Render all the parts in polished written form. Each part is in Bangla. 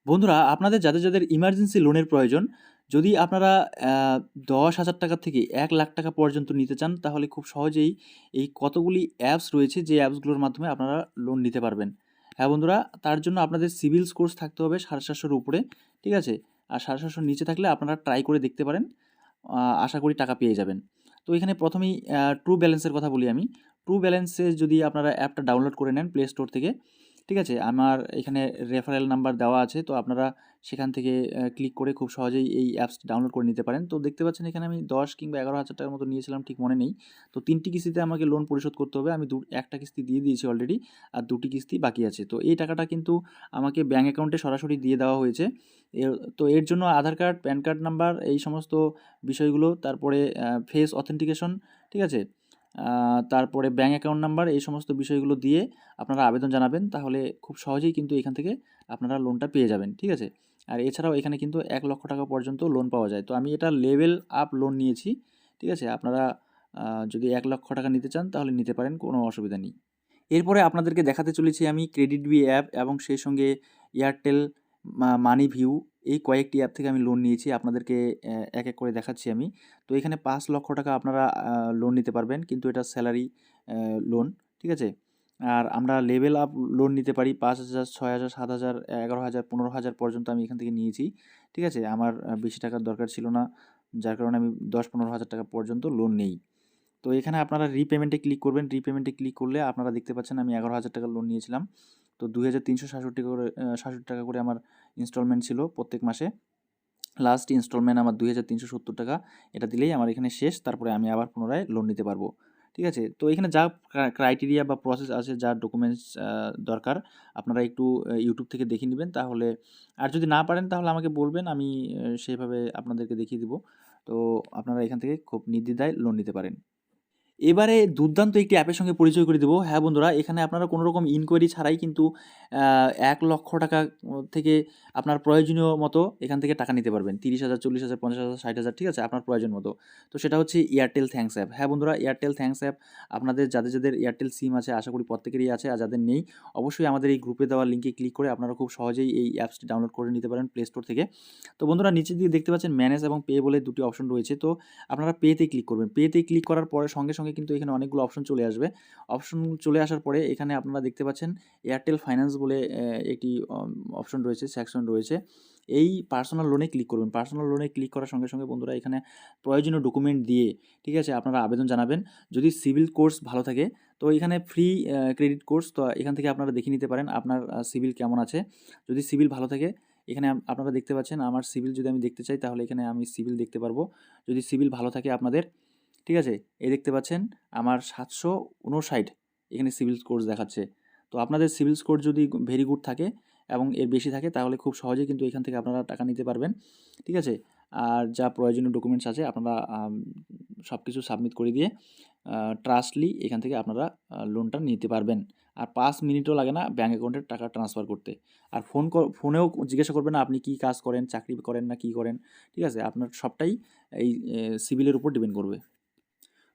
বন্ধুরা, আপনাদের যাদের ইমার্জেন্সি লোনের প্রয়োজন, যদি আপনারা আ ১০,০০০ টাকা থেকে ১,০০,০০০ টাকা পর্যন্ত নিতে চান, তাহলে খুব সহজেই এই কতগুলি অ্যাপস রয়েছে, যে অ্যাপসগুলোর মাধ্যমে আপনারা লোন নিতে পারবেন। হ্যাঁ বন্ধুরা, তার জন্য আপনাদের সিবিল স্কোর থাকতে হবে ৭৫০ র উপরে, ঠিক আছে? আর ৭৫০ র নিচে থাকলে আপনারা ট্রাই করে দেখতে পারেন। আশা করি টাকা পেয়ে যাবেন। তো এখানে ১ম এই ট্রু ব্যালেন্সের কথা বলি আমি। ট্রু ব্যালেন্সে যদি আপনারা অ্যাপটা ডাউনলোড করে নেন প্লে স্টোর থেকে, ঠিক আছে? আমার এখানে রেফারেল নাম্বার দেওয়া আছে। তো আপনারা সেখান থেকে ক্লিক করে খুব সহজেই এই অ্যাপসটি ডাউনলোড করে নিতে পারেন। তো দেখতে পাচ্ছেন এখানে আমি ১০ কিংবা ১১,০০০ টাকার মতো নিয়েছিলাম, ঠিক মনে নেই। তো ৩ টি কিস্তিতে আমাকে লোন পরিশোধ করতে হবে। আমি একটা কিস্তি দিয়ে দিয়েছি অলরেডি, আর ২ টি কিস্তি বাকি আছে। তো এই টাকাটা কিন্তু আমাকে ব্যাংক অ্যাকাউন্টে সরাসরি দিয়ে দেওয়া হয়েছে। এর জন্য আধার কার্ড, প্যান কার্ড নাম্বার, এই সমস্ত বিষয়গুলো, তারপরে ফেস অথেন্টিকেশন, ঠিক আছে? তারপরে ব্যাংক অ্যাকাউন্ট নাম্বার, এই সমস্ত বিষয়গুলো দিয়ে আপনারা আবেদন জানাবেন। তাহলে খুব সহজেই কিন্তু এখান থেকে আপনারা লোনটা পেয়ে যাবেন, ঠিক আছে? আর এছাড়াও এখানে কিন্তু ১,০০,০০০ টাকা পর্যন্ত লোন পাওয়া যায়। তো আমি এটা লেভেল আপ লোন নিয়েছি, ঠিক আছে? আপনারা যদি ১,০০,০০০ টাকা নিতে চান তাহলে নিতে পারেন, কোনো অসুবিধা নেই। এরপরে আপনাদেরকে দেখাতে চলেছি আমি ক্রেডিট বি অ্যাপ এবং সেই সঙ্গে এয়ারটেল মানি ভিউ, এই কয়েকটি অ্যাপ থেকে আমি লোন নিয়েছি। আপনাদেরকে এক এক করে দেখাচ্ছি আমি। তো এখানে ৫,০০,০০০ টাকা আপনারা লোন নিতে পারবেন, কিন্তু এটা স্যালারি লোন, ঠিক আছে? আর আমরা লেভেল আপ লোন নিতে পারি ৫,০০০, ৬,০০০, ৭,০০০, ১১,০০০, ১৫,০০০ পর্যন্ত আমি এখান থেকে নিয়েছি, ঠিক আছে? আমার বেশি টাকার দরকার ছিল না, যার কারণে আমি ১০-১৫,০০০ টাকা পর্যন্ত লোন নেই। তো এখানে আপনারা রিপেমেন্টে ক্লিক করবেন। রিপেমেন্টে ক্লিক করলে আপনারা দেখতে পাচ্ছেন আমি ১১,০০০ টাকার লোন নিয়েছিলাম। তো ২,৩৬৭ করে ৬৭ টাকা করে আমার ইনস্টলমেন্ট ছিল প্রত্যেক মাসে। লাস্ট ইনস্টলমেন্ট আমার ২,৩৭০ টাকা। এটা দিলেই আমার এখানে শেষ। তারপরে আমি আবার পুনরায় লোন নিতে পারবো। ঠিক আছে? তো এখানে যা ক্রাইটেরিয়া বা প্রসেস আছে, যা ডকুমেন্টস দরকার, আপনারা একটু YouTube থেকে দেখে নিবেন তাহলে। আর যদি না পারেন তাহলে আমাকে বলবেন, আমি সেভাবে আপনাদেরকে দেখিয়ে দিব। তো আপনারা এখান থেকে খুব নির্দ্বিধায় লোন নিতে পারেন। এবারে দুর্দান্ত একটি অ্যাপের সঙ্গে পরিচয় করে দেবো। হ্যাঁ বন্ধুরা, এখানে আপনারা কোনো রকম ইনকোয়ারি ছাড়াই কিন্তু আ ৳১,০০,০০০ থেকে আপনার প্রয়োজনীয় মতো এখান থেকে টাকা নিতে পারবেন। ৩০,০০০, ৪০,০০০, ৫০,০০০, ৬০,০০০, ঠিক আছে? আপনার প্রয়োজন মতো। তো সেটা হচ্ছে এয়ারটেল থ্যাঙ্কস অ্যাপ। হ্যাঁ বন্ধুরা, এয়ারটেল থ্যাঙ্কস অ্যাপ আপনাদের যাদের এয়ারটেল সিম আছে, আশা করি প্রত্যেকেরই আছে। আর যাদের নেই, অবশ্যই আমাদের এই গ্রুপে দেওয়া লিঙ্কে ক্লিক করে আপনারা খুব সহজেই এই অ্যাপসটি ডাউনলোড করে নিতে পারেন প্লে স্টোর থেকে। তো বন্ধুরা, নিচের দিকে দেখতে পাচ্ছেন ম্যানেজ এবং পে বলে ২ টি অপশন রয়েছে। তো আপনারা পেতে ক্লিক করবেন। পেতে ক্লিক করার পরে সঙ্গে সঙ্গে কিন্তু এখানে অনেকগুলো অপশন চলে আসবে। অপশন চলে আসার পরে এখানে আপনারা দেখতে পাচ্ছেন এয়ারটেল ফাইন্যান্স বলে একটি অপশন রয়েছে, সেকশন রয়েছে। এই পার্সোনাল লোনে ক্লিক করবেন। পার্সোনাল লোনে ক্লিক করার সঙ্গে সঙ্গে বন্ধুরা, এখানে প্রয়োজনীয় ডকুমেন্ট দিয়ে, ঠিক আছে, আপনারা আবেদন জানাবেন। যদি সিভিল কোর্স ভালো থাকে, তো এখানে ফ্রি ক্রেডিট কোর্স, তো এখান থেকে আপনারা দেখে নিতে পারেন আপনার সিভিল কেমন আছে। যদি সিভিল ভালো থাকে, এখানে আপনারা দেখতে পাচ্ছেন আমার সিভিল যদি আমি দেখতে চাই তাহলে এখানে আমি সিভিল দেখতে পারবো। যদি সিভিল ভালো থাকে আপনাদের, ঠিক আছে? এই দেখতে পাচ্ছেন আমার ৭৫৯ এখানে সিভিল স্কোর দেখাচ্ছে। তো আপনাদের সিভিল স্কোর যদি ভেরি গুড থাকে এবং এর বেশি থাকে, তাহলে খুব সহজেই কিন্তু এখান থেকে আপনারা টাকা নিতে পারবেন, ঠিক আছে? আর যা প্রয়োজনীয় ডকুমেন্টস আছে আপনারা সব কিছু সাবমিট করে দিয়ে ট্রাস্টলি এখান থেকে আপনারা লোনটা নিতে পারবেন। আর ৫ মিনিটও লাগে না ব্যাঙ্ক অ্যাকাউন্টে টাকা ট্রান্সফার করতে। আর ফোনেও জিজ্ঞাসা করবে না আপনি কী কাজ করেন, চাকরি করেন না কী করেন, ঠিক আছে? আপনার সবটাই এই সিভিলের উপর ডিপেন্ড করবে।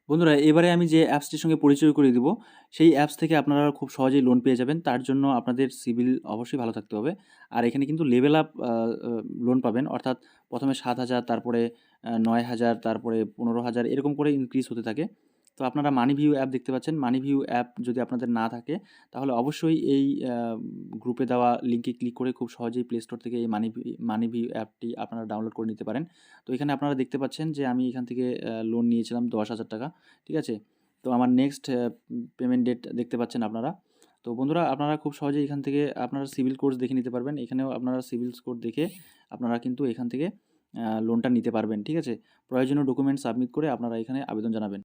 বন্ধুরা, এবারে আমি যে অ্যাপসটির সঙ্গে পরিচয় করিয়ে দিব, সেই অ্যাপস থেকে আপনারা খুব সহজেই লোন পেয়ে যাবেন। তার জন্য আপনাদের সিবিল অবশ্যই ভালো থাকতে হবে। আর এখানে কিন্তু লেভেল আপ লোন পাবেন। অর্থাৎ ১ম এ ৭,০০০, তারপরে ৯,০০০, তারপরে ১৫,০০০, এরকম করে ইনক্রিজ হতে থাকে। তো আপনারা মানি ভিউ অ্যাপ দেখতে পাচ্ছেন। মানি ভিউ অ্যাপ যদি আপনাদের না থাকে, তাহলে অবশ্যই এই গ্রুপে দেওয়া লিঙ্কে ক্লিক করে খুব সহজেই প্লে স্টোর থেকে এই মানি ভিউ অ্যাপটি আপনারা ডাউনলোড করে নিতে পারেন। তো এখানে আপনারা দেখতে পাচ্ছেন যে আমি এখান থেকে লোন নিয়েছিলাম ১০,০০০ টাকা। ঠিক আছে? তো আমার নেক্সট পেমেন্ট ডেট দেখতে পাচ্ছেন আপনারা। তো বন্ধুরা, আপনারা খুব সহজেই এখান থেকে আপনারা সিবিল কোর্স দেখে নিতে পারবেন। এখানেও আপনারা সিবিল স্কোর দেখে আপনারা কিন্তু এখান থেকে লোনটা নিতে পারবেন। ঠিক আছে? প্রয়োজনীয় ডকুমেন্ট সাবমিট করে আপনারা এখানে আবেদন জানাবেন।